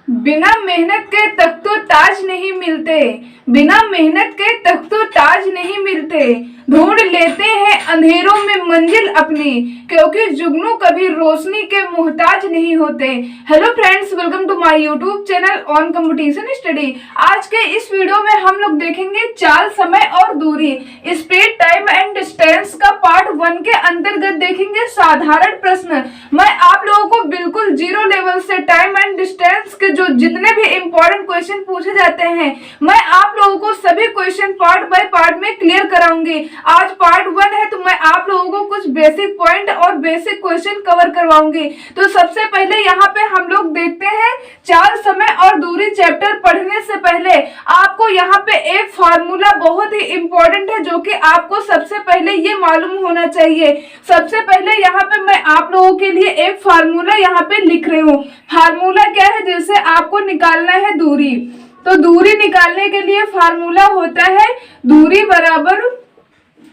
बिना मेहनत के तख्तो ताज नहीं मिलते। बिना मेहनत के तख्तो ताज नहीं मिलते। ढूंढ लेते हैं अंधेरों में मंजिल अपनी, क्योंकि जुगनू कभी रोशनी के मोहताज नहीं होते। Hello friends, welcome to my YouTube channel on competition study. आज के इस वीडियो में हम लोग देखेंगे चाल, समय और दूरी, स्पीड, टाइम एंड डिस्टेंस का पार्ट 1 के अंतर्गत देखेंगे साधारण प्रश्न। मैं आप लोगों को बिल्कुल जीरो लेवल से टाइम एंड डिस्टेंस के जो जितने भी इंपॉर्टेंट क्वेश्चन पूछे जाते हैं, मैं आप लोगों को सभी क्वेश्चन पार्ट बाय पार्ट में क्लियर कराऊंगी। आज पार्ट 1 है तो मैं आप लोगों को कुछ बेसिक पॉइंट और बेसिक क्वेश्चन कवर करवाऊंगी। तो सबसे पहले यहाँ पे हम लोग देखते हैं चाल, समय और दूरी। चैप्टर पढ़ने से पहले आपको यहाँ पे एक फार्मूला बहुत ही इंपॉर्टेंट है जो कि आपको सबसे पहले ये मालूम होना चाहिए। सबसे पहले यहाँ पे मैं आप लोगों के लिए एक फार्मूला यहाँ पे लिख रही हूँ। फार्मूला क्या है? जैसे आपको निकालना है दूरी, तो दूरी निकालने के लिए फार्मूला होता है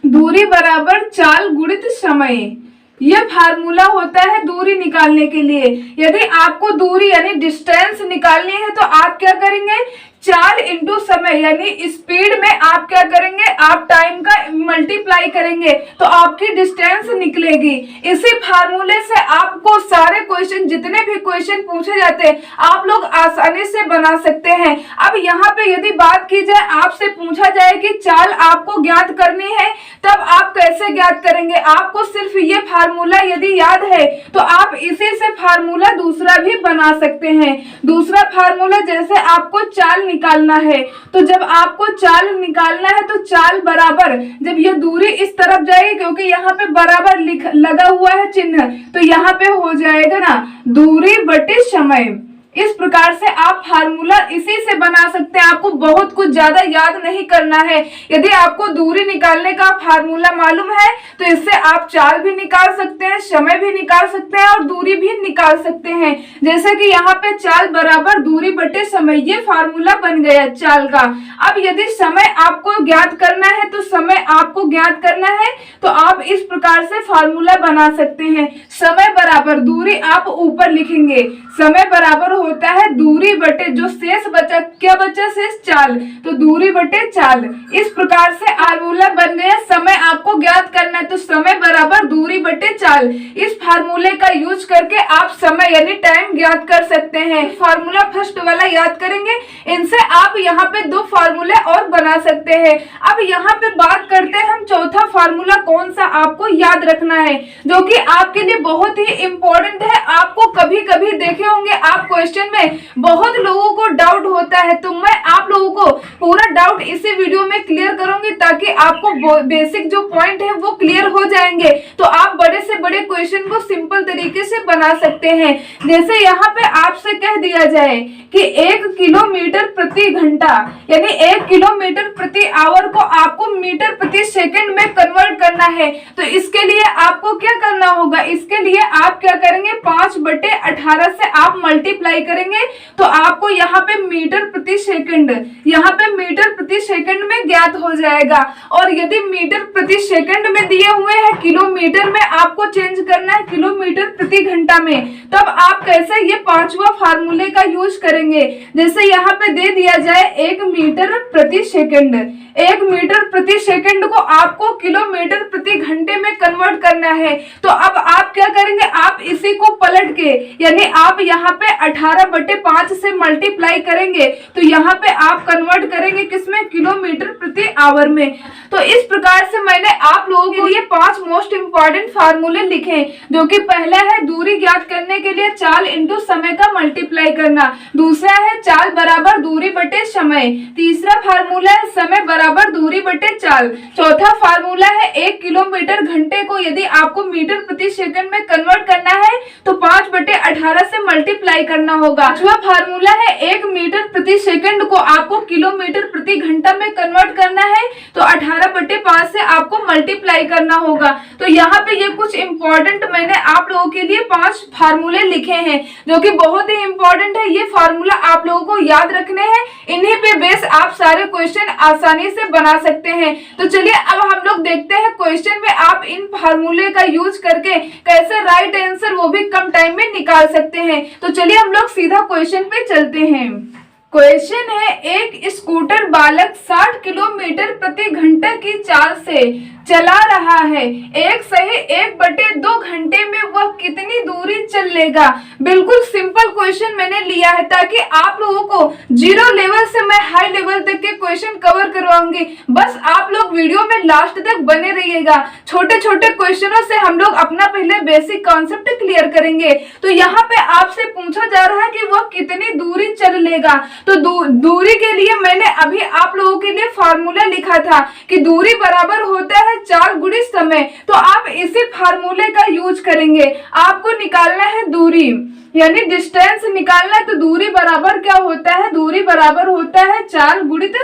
दूरी बराबर चाल गुणित समय। यह फार्मूला होता है दूरी निकालने के लिए। यदि आपको दूरी यानी डिस्टेंस निकालनी है तो आप क्या करेंगे? चाल इंटू समय यानी स्पीड में आप क्या करेंगे? आप टाइम का मल्टीप्लाई करेंगे तो आपकी डिस्टेंस निकलेगी। इसी फार्मूले से आपको सारे क्वेश्चन, जितने भी क्वेश्चन पूछे जाते हैं, आप लोग आसानी से बना सकते हैं। अब यहाँ पे यदि बात की जाए, आपसे पूछा जाए कि चाल आपको ज्ञात करनी है, तब आप कैसे ज्ञात करेंगे? आपको सिर्फ ये फार्मूला यदि याद है तो आप इसी से फार्मूला दूसरा भी बना सकते हैं। दूसरा फार्मूला, जैसे आपको चाल निकालना है, तो जब आपको चाल निकालना है तो चाल बराबर, जब ये दूरी इस तरफ जाएगी, क्योंकि यहाँ पे बराबर लगा हुआ है चिन्ह, तो यहाँ पे हो जाएगा ना दूरी बटे समय। इस प्रकार से आप फार्मूला इसी से बना सकते हैं। आपको बहुत कुछ ज्यादा याद नहीं करना है। यदि आपको दूरी निकालने का फार्मूला मालूम है तो इससे आप चाल भी निकाल सकते हैं, समय भी निकाल सकते हैं और दूरी भी निकाल सकते हैं। जैसे कि यहाँ पे चाल बराबर दूरी बटे समय, ये फार्मूला बन गया चाल का। अब यदि समय आपको ज्ञात करना है तो समय आपको ज्ञात करना है तो आप इस प्रकार से फार्मूला बना सकते हैं। समय बराबर दूरी आप ऊपर लिखेंगे, समय बराबर होता है दूरी बटे जो शेष बचा, क्या बचा? शेष चाल, तो दूरी बटे चाल। इस प्रकार से फार्मूला बन गया। समय आपको ज्ञात करना है तो समय बराबर दूरी बटे चाल। इस फार्मूले का यूज करके आप समय यानी टाइम ज्ञात कर सकते हैं। फार्मूला फर्स्ट वाला याद करेंगे, इनसे आप यहाँ पे 2 फार्मूले और बना सकते हैं। अब यहाँ पे बात करते हैं हम चौथा फार्मूला कौन सा आपको याद रखना है, जो कि आपके लिए बहुत ही इंपॉर्टेंट है। आपको कभी कभी देखे होंगे आप क्वेश्चन में बहुत लोगों को डाउट होता है, तो मैं आप लोगों को पूरा डाउट इसी वीडियो में क्लियर करूंगी ताकि आपको बेसिक जो पॉइंट है वो क्लियर हो जाएंगे, तो आप बड़े से बड़े क्वेश्चन को सिंपल तरीके से बना सकते हैं। जैसे यहाँ पे आपसे कह दिया जाए कि 1 किलोमीटर प्रति घंटा यानी 1 किलोमीटर प्रति आवर को आपको मीटर प्रति सेकंड में कन्वर्ट करना है, तो इसके लिए आपको क्या करना होगा? इसके लिए आप क्या करेंगे? 5/18 से आप मल्टीप्लाई करेंगे तो आपको यहाँ पे मीटर प्रति सेकंड, यहाँ पे मीटर प्रति सेकंड में ज्ञात हो जाएगा। और यदि मीटर प्रति सेकंड में दिए हुए हैं, किलोमीटर में आपको चेंज करना है किलोमीटर प्रति घंटा में, तब आप कैसे ये 5वां फार्मूले का यूज करेंगे? जैसे यहाँ पे दे दिया जाए 1 मीटर प्रति सेकंड, 1 मीटर प्रति सेकंड को आपको किलोमीटर प्रति घंटे में कन्वर्ट करना है, तो अब आप क्या करेंगे? आप इसी को पलट के यानी आप यहाँ पे 18/5 से मल्टीप्लाई करेंगे तो यहाँ पे आप कन्वर्ट करेंगे किसमें? किलोमीटर प्रति आवर में। तो इस प्रकार से मैंने आप लोगों के लिए 5 मोस्ट इंपॉर्टेंट फार्मूले लिखे, जो कि पहला है दूरी ज्ञात करने के लिए चाल इंटू समय का मल्टीप्लाई करना, दूसरा है चाल बराबर दूरी बटे समय, तीसरा फार्मूला है समय बराबर दूरी बटे चाल, चौथा फार्मूला है 1 किलोमीटर घंटे को यदि आपको मीटर प्रति सेकंड में कन्वर्ट करना है तो 5/18 से मल्टीप्लाई करना होगा। पांचवा फार्मूला है 1 1 मीटर प्रति सेकंड को आपको किलोमीटर प्रति घंटा में कन्वर्ट करना है तो 18/5 से आपको मल्टीप्लाई करना होगा। तो यहाँ पे ये कुछ इंपॉर्टेंट मैंने आप लोगों के लिए 5 फार्मूले लिखे हैं जो कि बहुत ही इंपॉर्टेंट है। ये फार्मूला आप लोगों को याद रखने हैं, इन्हीं पे बेस आप सारे क्वेश्चन आसानी से बना सकते हैं। तो चलिए अब हम लोग देखते हैं क्वेश्चन में आप इन फार्मूले का यूज करके कैसे राइट आंसर वो भी कम टाइम में निकाल सकते हैं। तो चलिए हम लोग सीधा क्वेश्चन पे चलते हैं। क्वेश्चन है, एक स्कूटर बालक 60 किलोमीटर प्रति घंटे की चाल से चला रहा है, एक सही 1/2 घंटे में वह कितनी दूरी चल लेगा। बिल्कुल सिंपल क्वेश्चन मैंने लिया है ताकि आप लोगों को जीरो लेवल से मैं हाई लेवल तक के क्वेश्चन कवर करवाऊंगी। बस आप लोग वीडियो में लास्ट तक बने रहिएगा। छोटे छोटे क्वेश्चनों से हम लोग अपना पहले बेसिक कॉन्सेप्ट क्लियर करेंगे। तो यहाँ पे आपसे पूछा जा रहा है कि वह कितनी दूरी चल लेगा। तो दूरी के लिए मैंने अभी आप लोगों के लिए फार्मूला लिखा था कि दूरी बराबर होता है चाल गुणित समय। तो आप इसी फार्मूले का यूज करेंगे। आपको निकालना है दूरी यानी डिस्टेंस निकालना है। तो दूरी बराबर क्या होता है, दूरी बराबर होता है चाल गुणित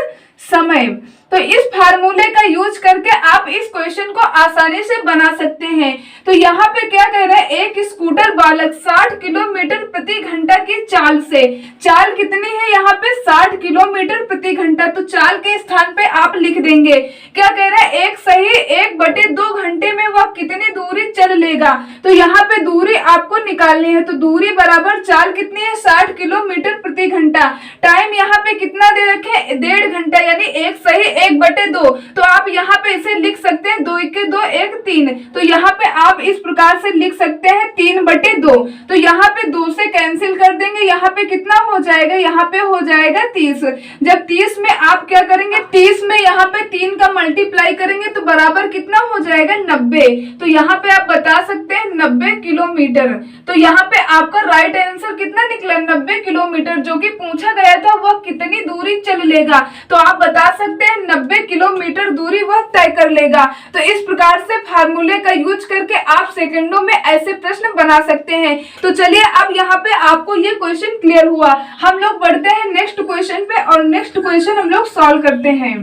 समय। तो इस फार्मूले का यूज करके आप इस क्वेश्चन को आसानी से बना सकते हैं। तो यहाँ पे क्या कह रहा है, एक स्कूटर बालक 60 किलोमीटर प्रति घंटा की चाल से, चाल कितनी है यहाँ पे 60 किलोमीटर प्रति घंटा। तो चाल के स्थान पे आप लिख देंगे क्या कह रहा है, एक सही 1/2 घंटे में वह कितनी दूरी चल लेगा। तो यहाँ पे दूरी आपको निकालनी है। तो दूरी बराबर चाल कितनी है 60 किलोमीटर प्रति घंटा। टाइम यहाँ पे कितना दे रखे, 1.5 घंटा यानी एक सही 1/2। तो आप यहाँ पे इसे लिख सकते हैं 2 × 2 = 3। तो यहाँ पे आप इस प्रकार से लिख सकते हैं 3/2। तो यहाँ पे 2 से कैंसिल कर देंगे, यहाँ पे कितना हो जाएगा, यहाँ पे हो जाएगा 30। जब 30 में आप क्या करेंगे, 30 में यहाँ पे 3 का मल्टीप्लाई करेंगे तो बराबर कितना हो जाएगा 90। तो यहाँ पे आप बता सकते हैं 90 किलोमीटर। तो यहाँ पे आपका राइट आंसर कितना निकला 90 किलोमीटर, जो कि पूछा गया था वह कितनी दूरी चल लेगा। तो आप बता सकते हैं 90 किलोमीटर दूरी वह तय कर लेगा। तो इस प्रकार से फार्मूले का यूज करके आप सेकंडों में ऐसे प्रश्न बना सकते हैं। तो चलिए अब यहाँ पे आपको ये क्वेश्चन क्लियर हुआ। हम लोग बढ़ते हैं नेक्स्ट क्वेश्चन पे और नेक्स्ट क्वेश्चन हम लोग सॉल्व करते हैं।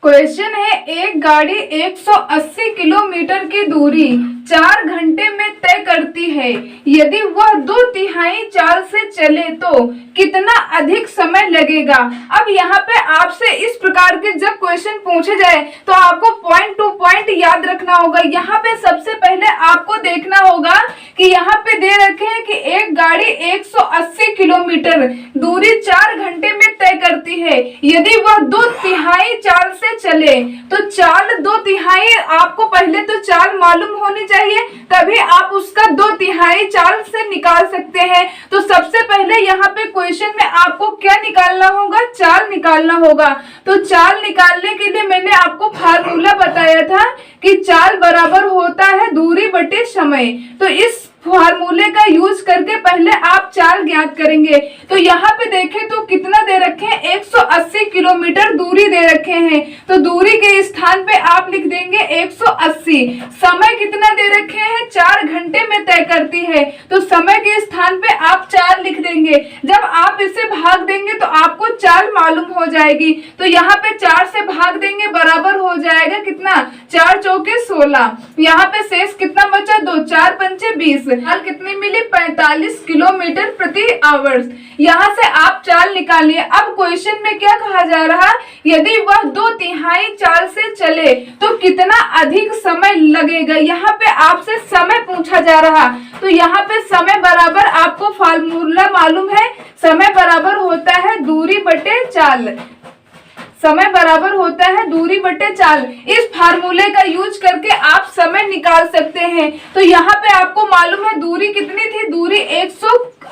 क्वेश्चन है, एक गाड़ी 180 किलोमीटर की दूरी 4 घंटे में तय करती है, यदि वह 2/3 चाल से चले तो कितना अधिक समय लगेगा। अब यहाँ पे आपसे इस प्रकार के जब क्वेश्चन पूछे जाए तो आपको पॉइंट टू पॉइंट याद रखना होगा। यहाँ पे सबसे पहले आपको देखना होगा कि यहाँ पे दे रखे हैं कि एक गाड़ी 180 किलोमीटर दूरी 4 घंटे में तय करती है, यदि वह 2/3 चाल से चले। तो चाल 2/3 आपको पहले तो चाल मालूम होनी चाहिए, तभी आप उसका 2/3 चाल से निकाल सकते हैं। तो सबसे पहले यहाँ पे क्वेश्चन में आपको क्या निकालना होगा, चाल निकालना होगा। तो चाल निकालने के लिए मैंने आपको फार्मूला बताया था कि चाल बराबर होता है दूरी बटे समय। तो इस फार्मूले का यूज करके पहले आप चाल ज्ञात करेंगे। तो यहाँ पे देखें तो कितना दे रखे हैं, 180 किलोमीटर दूरी दे रखे हैं। तो दूरी के स्थान पे आप लिख देंगे 180। समय कितना दे रखे हैं, 4 घंटे में तय करती है। तो समय के स्थान पे आप 4 लिख देंगे। जब आप इसे भाग देंगे तो आपको चाल मालूम हो जाएगी। तो यहाँ पे 4 से भाग देंगे, बराबर हो जाएगा कितना, 4 चौके 16। यहाँ पे शेष कितना बचा, 2 4 पंचे 20। चाल कितनी मिली, 45 किलोमीटर प्रति आवर्स। यहाँ से आप चाल निकालिए। अब क्वेश्चन में क्या कहा जा रहा है, यदि वह 2/3 चाल से चले तो कितना अधिक समय लगेगा। यहाँ पे आपसे समय पूछा जा रहा। तो यहाँ पे समय बराबर आपको फार्मूला मालूम है, समय बराबर होता है दूरी बटे चाल। समय बराबर होता है दूरी बटे चाल। इस फार्मूले का यूज करके आप समय निकाल सकते हैं। तो यहाँ पे आपको मालूम है दूरी कितनी थी, दूरी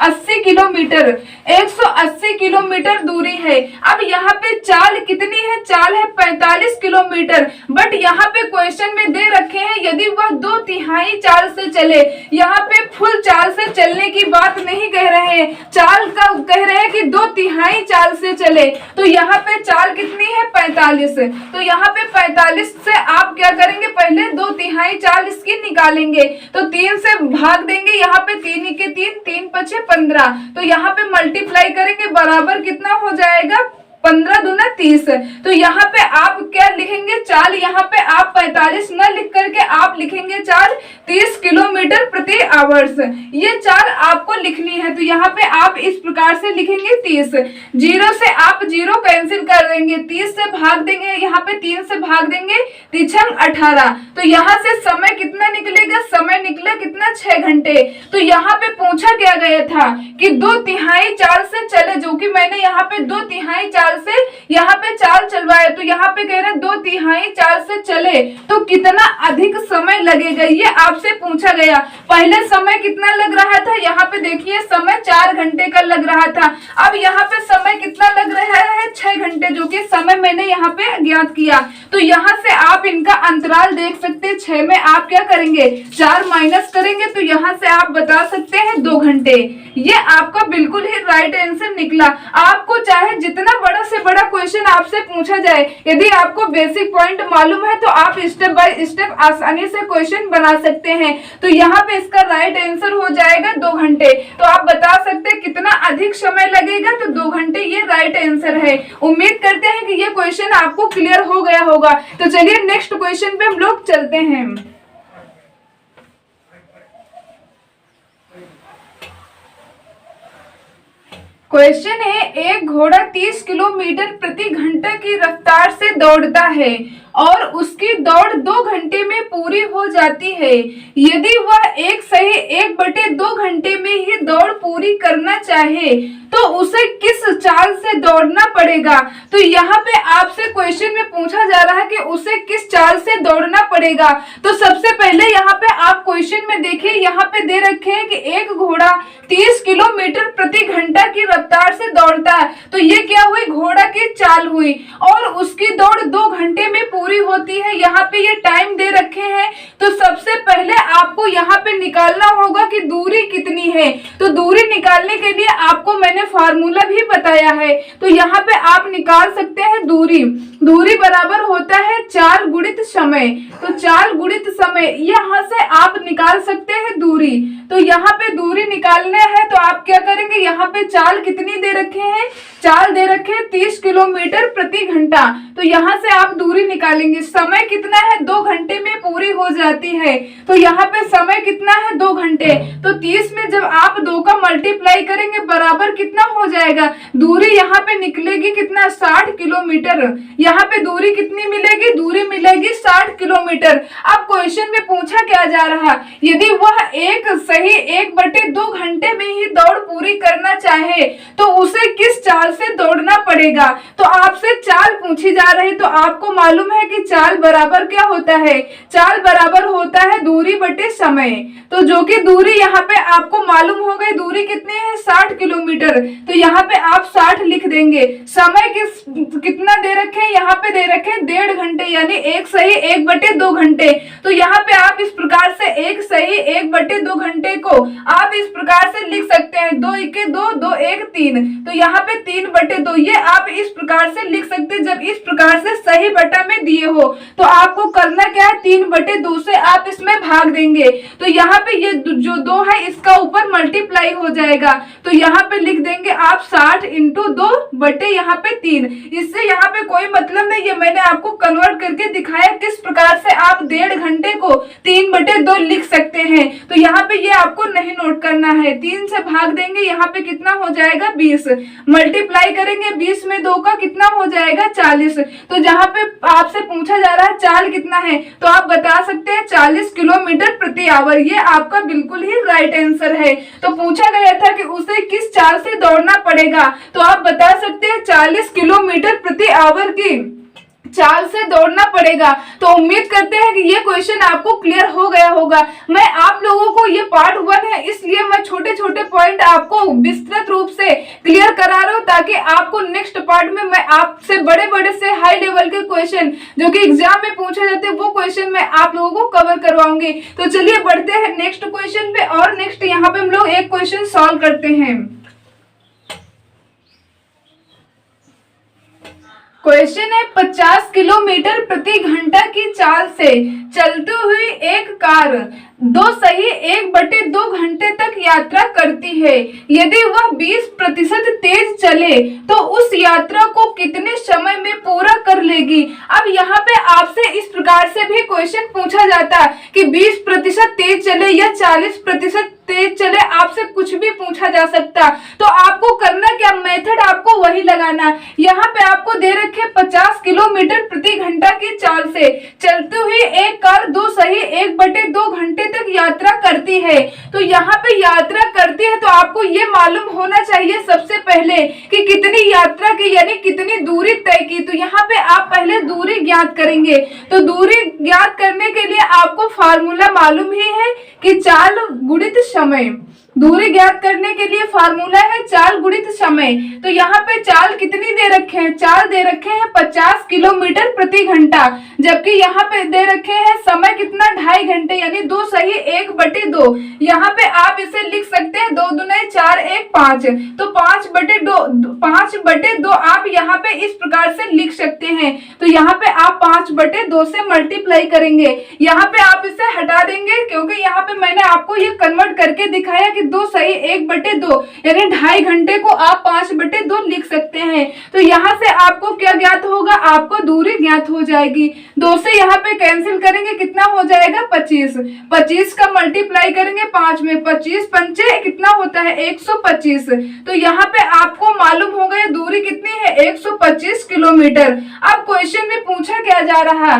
180 किलोमीटर, 180 किलोमीटर दूरी है। अब यहाँ पे चाल कितनी है, चाल है 45 किलोमीटर। बट यहाँ पे क्वेश्चन में दे रखे हैं यदि वह 2/3 चाल से चले, यहाँ पे फुल चाल से चलने की बात नहीं कह रहे हैं, चाल का कह रहे हैं कि 2/3 चाल से चले। तो यहाँ पे चाल कितनी है 45, तो यहाँ पे 45 से आप क्या करेंगे, पहले 2/3 चाल इसकी निकालेंगे। तो 3 से भाग देंगे, यहाँ पे 3 के 3, 3 पचे 15, तो यहाँ पे मल्टीप्लाई करेंगे, बराबर कितना हो जाएगा 15 दूना 30। तो यहाँ पे आप क्या लिखेंगे, चाल यहाँ पे आप 45 न लिख करके आप लिखेंगे चाल 30 किलोमीटर प्रति आवर्स। ये चाल आपको लिखनी है। तो यहाँ पे आप इस प्रकार से लिखेंगे 30, 0 से आप 0 कैंसिल कर देंगे, 30 से भाग देंगे, यहाँ पे 3 से भाग देंगे, 3 18। तो यहाँ से समय कितना निकलेगा, समय निकला कितना 6 घंटे। तो यहाँ पे पूछा क्या गया था कि 2/3 चाल से चले, जो कि मैंने यहाँ पे 2/3 चाल से यहाँ पे चाल चलवाया। तो यहाँ पे कह रहे 2/3 चाल से चले तो कितना अधिक समय लगेगा, ये आपसे पूछा गया। पहले समय कितना लग रहा था, यहाँ पे देखिए समय 4 घंटे का लग रहा था। अब यहाँ पे समय कितना लग रहा है 6 घंटे, जो कि समय मैंने यहाँ पे ज्ञात किया। तो यहाँ से आप इनका अंतराल देख सकते हैं, 6 में आप क्या करेंगे 4 माइनस करेंगे, तो यहाँ से आप बता सकते हैं 2 घंटे। ये आपका बिल्कुल ही राइट आंसर निकला। आपको चाहे जितना बड़ा से बड़ा क्वेश्चन आपसे पूछा जाए, यदि आपको बेसिक पॉइंट मालूम है तो आप स्टेप बाय स्टेप आसानी से क्वेश्चन बना सकते हैं। तो यहाँ पे इसका राइट आंसर हो जाएगा 2 घंटे। तो आप बता सकते हैं कितना अधिक समय लगेगा, तो 2 घंटे ये राइट आंसर है। उम्मीद करते हैं कि ये क्वेश्चन आपको क्लियर हो गया होगा। तो चलिए नेक्स्ट क्वेश्चन पे हम लोग चलते हैं। क्वेश्चन है, एक घोड़ा 30 किलोमीटर प्रति घंटा की रफ्तार से दौड़ता है और उसकी दौड़ 2 घंटे में पूरी हो जाती है। यदि वह एक सही 1/2 घंटे में ही दौड़ पूरी करना चाहे तो उसे किस चाल से दौड़ना पड़ेगा। तो यहाँ पे आपसे क्वेश्चन में पूछा जा रहा है कि उसे किस चाल से दौड़ना पड़ेगा। तो सबसे पहले यहाँ पे आप क्वेश्चन में देखिए, यहाँ पे दे रखे हैं कि एक घोड़ा 30 किलोमीटर प्रति घंटा की रफ्तार से दौड़ता है। तो ये क्या हुई, घोड़ा की चाल हुई, और उसकी दौड़ 2 घंटे में पूरी होती है। यहाँ पे ये टाइम दे रखे हैं। तो सबसे पहले आपको यहाँ पे निकालना होगा कि दूरी कितनी है। तो दूरी निकालने के लिए आपको मैंने फार्मूला भी बताया है। तो यहाँ पे आप निकाल सकते हैं दूरी। दूरी बराबर होता है चाल गुणित समय। तो चाल गुणित समय, यहाँ से आप निकाल सकते हैं दूरी। तो यहाँ पे दूरी निकालने है तो आप क्या करेंगे, यहाँ पे चाल कितनी दे रखे हैं, चाल दे रखे हैं 30 किलोमीटर प्रति घंटा। तो यहाँ से आप दूरी निकालेंगे। समय कितना है, 2 घंटे में पूरी हो जाती है। तो यहाँ पे समय कितना है 2 घंटे। तो 30 में जब आप 2 का मल्टीप्लाई करेंगे बराबर कितना हो जाएगा, दूरी यहाँ पे निकलेगी कितना 60 किलोमीटर। यहाँ पे दूरी कितनी मिलेगी, दूरी मिलेगी 60 किलोमीटर। अब क्वेश्चन में पूछा क्या जा रहा, यदि वह एक सही 1/2 घंटे में ही दौड़ पूरी करना चाहे तो उसे किस चाल से दौड़ना पड़ेगा। तो आपसे चाल पूछी जा रही, तो आपको मालूम है कि चाल बराबर क्या होता है, चाल बराबर होता है दूरी बटे समय। तो जो कि दूरी यहाँ पे आपको मालूम हो गई, दूरी कितनी है 60 किलोमीटर। तो यहाँ पे आप 60 लिख देंगे। समय कितना दे रखे हैं, यहाँ पे दे रखे हैं 1.5 घंटे, यानी एक सही 1/2 घंटे। तो यहाँ पे आप इस प्रकार से एक सही 1/2 घंटे को आप इस प्रकार से लिख सकते हैं, 2 × 2 2 1 3। तो यहाँ पे 3/2 ये आप इस प्रकार से लिख सकते हैं। जब इस प्रकार से सही बटा में दिए हो तो आपको करना क्या है, 3/2 से आप इसमें भाग देंगे। तो यहाँ पे ये जो 2 है इसका ऊपर मल्टीप्लाई हो जाएगा। तो यहाँ पे लिख देंगे आप 60 × 2 बटे यहाँ पे 3। इससे यहाँ पे कोई मतलब नहीं है, मैंने आपको कन्वर्ट करके दिखाया किस प्रकार से आप 1.5 घंटे को 3/2 लिख सकते हैं। तो यहाँ पे ये आपको नहीं नोट करना है। 3 से भाग देंगे, यहाँ पे कितना हो जाएगा 20, मल्टीप्लाई करेंगे 20 में 2 का कितना हो जाएगा 40। तो जहाँ पे आपसे पूछा जा रहा है चाल कितना है, तो आप बता सकते हैं 40 किलोमीटर प्रति आवर। ये आपका बिल्कुल ही राइट आंसर है। तो पूछा गया था कि उसे किस चाल से दौड़ना पड़ेगा, तो आप बता सकते हैं 40 किलोमीटर प्रति आवर की चाल से दौड़ना पड़ेगा। तो उम्मीद करते हैं कि ये क्वेश्चन आपको क्लियर हो गया होगा। मैं आप लोगों को ये पार्ट 1 है, इसलिए मैं छोटे छोटे पॉइंट आपको विस्तृत रूप से क्लियर करा रहा हूँ, ताकि आपको नेक्स्ट पार्ट में मैं आपसे बड़े बड़े से हाई लेवल के क्वेश्चन जो कि एग्जाम में पूछे जाते हैं वो क्वेश्चन मैं आप लोगों को कवर करवाऊंगी। तो चलिए बढ़ते हैं नेक्स्ट क्वेश्चन पे, और नेक्स्ट यहाँ पे हम लोग एक क्वेश्चन सॉल्व करते हैं। क्वेश्चन है 50 किलोमीटर प्रति घंटा की चाल से चलती हुई एक कार 2 घंटे तक यात्रा करती है। यदि वह 20% तेज चले तो उस यात्रा को कितने समय में पूरा कर लेगी। अब यहाँ पे आपसे इस प्रकार से भी क्वेश्चन पूछा जाता कि 20% तेज चले या 40% तेज चले, आपसे कुछ भी पूछा जा सकता। तो आपको करना क्या, मेथड आपको वही लगाना। यहाँ पे आपको दे रखे 50 किलोमीटर प्रति घंटा की चाल से चलती हुई एक कार 2 घंटे तक यात्रा करती है। तो यहाँ पे यात्रा करती है तो आपको ये मालूम होना चाहिए सबसे पहले कि कितनी यात्रा की, यानी कितनी दूरी तय की। तो यहाँ पे आप पहले दूरी ज्ञात करेंगे। तो दूरी ज्ञात करने के लिए आपको फार्मूला मालूम ही है कि चाल गुणित समय। दूरी ज्ञात करने के लिए फार्मूला है चाल गुणित समय। तो यहाँ पे चाल कितनी दे रखे हैं, चाल दे रखे हैं 50 किलोमीटर प्रति घंटा, जबकि यहाँ पे दे रखे हैं समय कितना 2.5 घंटे, यानी 2 सही 1/2। यहाँ पे आप इसे लिख सकते हैं 2 दूने 4 1 5। तो 5/2 आप यहाँ पे इस प्रकार से लिख सकते हैं। तो यहाँ पे आप 5/2 से मल्टीप्लाई करेंगे। यहाँ पे आप इसे हटा देंगे क्योंकि यहाँ पे मैंने आपको ये कन्वर्ट करके दिखाया कि 2 सही 1/2, यानी 2.5 घंटे को आप 5/2 लिख सकते हैं। तो यहाँ से आपको क्या ज्ञात होगा, आपको दूरी ज्ञात हो जाएगी। 2 से यहाँ पे कैंसिल करेंगे, कितना हो जाएगा 25। 25 का मल्टीप्लाई करेंगे 5 में, 25 पंचे कितना होता है 125। तो यहाँ पे आपको मालूम हो गया दूरी कितनी है 125 किलोमीटर। अब क्वेश्चन में पूछा क्या जा रहा,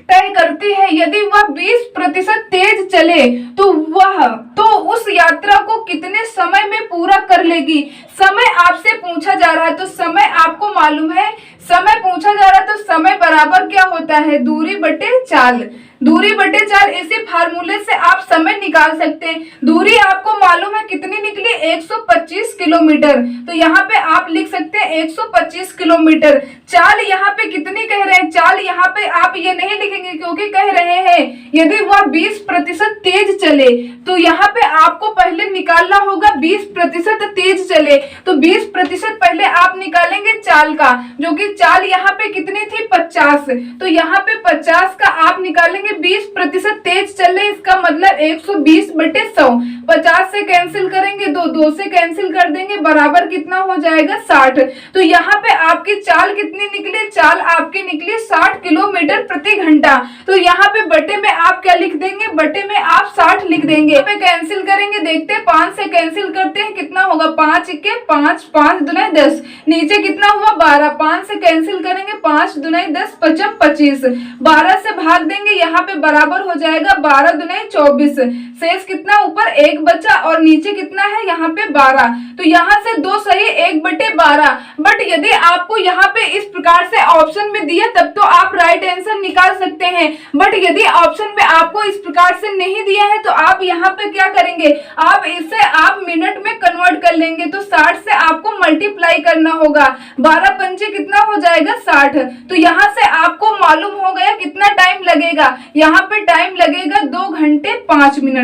तय करती है यदि वह 20% तेज चले तो उस यात्रा को कितने समय में पूरा कर लेगी। समय आपसे पूछा जा रहा है तो समय आपको मालूम है, समय पूछा जा रहा है तो समय बराबर क्या होता है दूरी बटे चाल। दूरी बटे चाल, इसी फार्मूले से आप समय निकाल सकते हैं। दूरी आपको मालूम है कितनी निकली 125 किलोमीटर। तो यहाँ पे आप लिख सकते हैं 125 किलोमीटर। चाल यहाँ पे कितनी कह रहे हैं, चाल यहाँ पे आप ये नहीं लिखेंगे क्योंकि कह रहे हैं यदि वह 20% तेज चले। तो यहाँ पे आपको पहले निकालना होगा 20% तेज चले। तो 20% पहले आप निकालेंगे चाल का, जो कि चाल यहाँ पे कितनी थी 50। तो यहाँ पे 50 का आप निकालेंगे 20% तेज चले, इसका मतलब 120/100। 50 से कैंसिल करेंगे 2 से कैंसिल कर देंगे, बराबर कितना हो जाएगा 60। तो यहाँ पे आपकी चाल कितनी निकली, चाल आपकी निकली 60 किलोमीटर प्रति घंटा। तो यहाँ पे बटे में आप क्या लिख देंगे, बटे में आप 60 लिख देंगे। यहाँ पे कैंसिल करेंगे, देखते हैं 5 से कैंसिल करते हैं कितना होगा, 5 के 5, 5 दूने 10, नीचे कितना हुआ 12। 5 से कैंसिल करेंगे 5 दूने 10, 5 25, 12 से भाग देंगे, यहाँ पे बराबर हो जाएगा 12 दूने 24। शेष कितना ऊपर 1 बचा और नीचे कितना है यहाँ पे 12। तो यहाँ से 2 सही 1/12। बट यदि आपको यहाँ पे इस प्रकार से ऑप्शन में दिया तब तो आप राइट आंसर निकाल सकते हैं। बट यदि ऑप्शन में आपको इस प्रकार से नहीं दिया है तो आप यहाँ पे क्या करेंगे, आप इसे आप मिनट में कन्वर्ट कर लेंगे। तो 60 से आपको मल्टीप्लाई करना होगा, 12 पंचे कितना हो जाएगा 60। तो यहाँ से आपको मालूम हो गया कितना टाइम लगेगा, यहाँ पे टाइम लगेगा 2 घंटे 5 मिनट।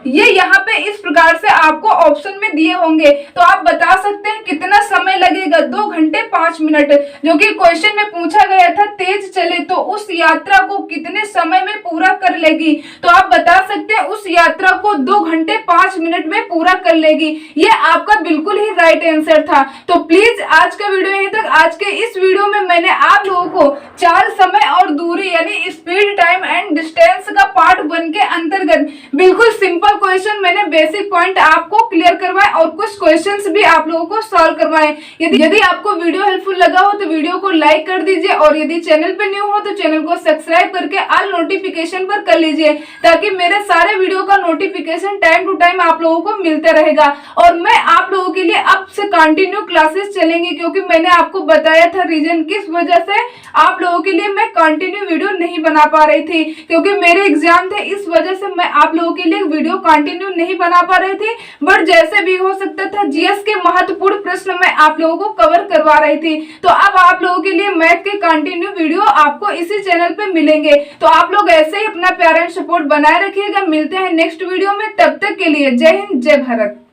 ये यहाँ पे इस प्रकार से आपको ऑप्शन में दिए होंगे। तो आप बता सकते हैं कितना समय लगेगा, 2 घंटे 5 मिनट, जो कि क्वेश्चन में पूछा गया था तेज चले तो उस यात्रा को कितने समय में पूरा कर लेगी। तो आप बता सकते हैं उस यात्रा को 2 घंटे 5 मिनट में पूरा कर लेगी। ये आपका बिल्कुल ही राइट आंसर था। तो प्लीज आज का वीडियो यहीं तक। आज के इस वीडियो में मैंने आप लोगों को चाल, समय और दूरी यानी स्पीड, टाइम एंड डिस्टेंस का पार्ट 1 के अंतर्गत बिल्कुल सिंपल क्वेश्चन मैंने बेसिक पॉइंट आप आपको क्लियर करवाएं और कुछ क्वेश्चंस भी आप लोगों को सॉल्व करवाएं। यदि आपको वीडियो हेल्पफुल लगा हो तो वीडियो को लाइक कर दीजिए और यदि चैनल पे न्यू हो तो चैनल को सब्सक्राइब करके ऑल नोटिफिकेशन पर कर लीजिए, ताकि मेरे सारे वीडियो का नोटिफिकेशन टाइम टू टाइम आप लोगों को मिलता रहेगा। और मैं आप लोगों के लिए अब से कंटिन्यू क्लासेस चलेंगी, क्योंकि मैंने आपको बताया था रीजन किस वजह से आप लोगों के लिए मैं कंटिन्यू वीडियो नहीं बना पा रही थी, क्योंकि मेरे एग्जाम थे, इस वजह से मैं आप लोगों के लिए वीडियो कंटिन्यू नहीं बना पा रही थी। बट जैसे भी हो सकता था जीएस के महत्वपूर्ण प्रश्न मैं आप लोगों को कवर करवा रही थी। तो अब आप लोगों के लिए मैथ के कंटिन्यू वीडियो आपको इसी चैनल पे मिलेंगे। तो आप लोग ऐसे ही अपना प्यार एंड सपोर्ट बनाए रखिएगा। मिलते हैं नेक्स्ट वीडियो में, तब तक के लिए जय हिंद जय भारत।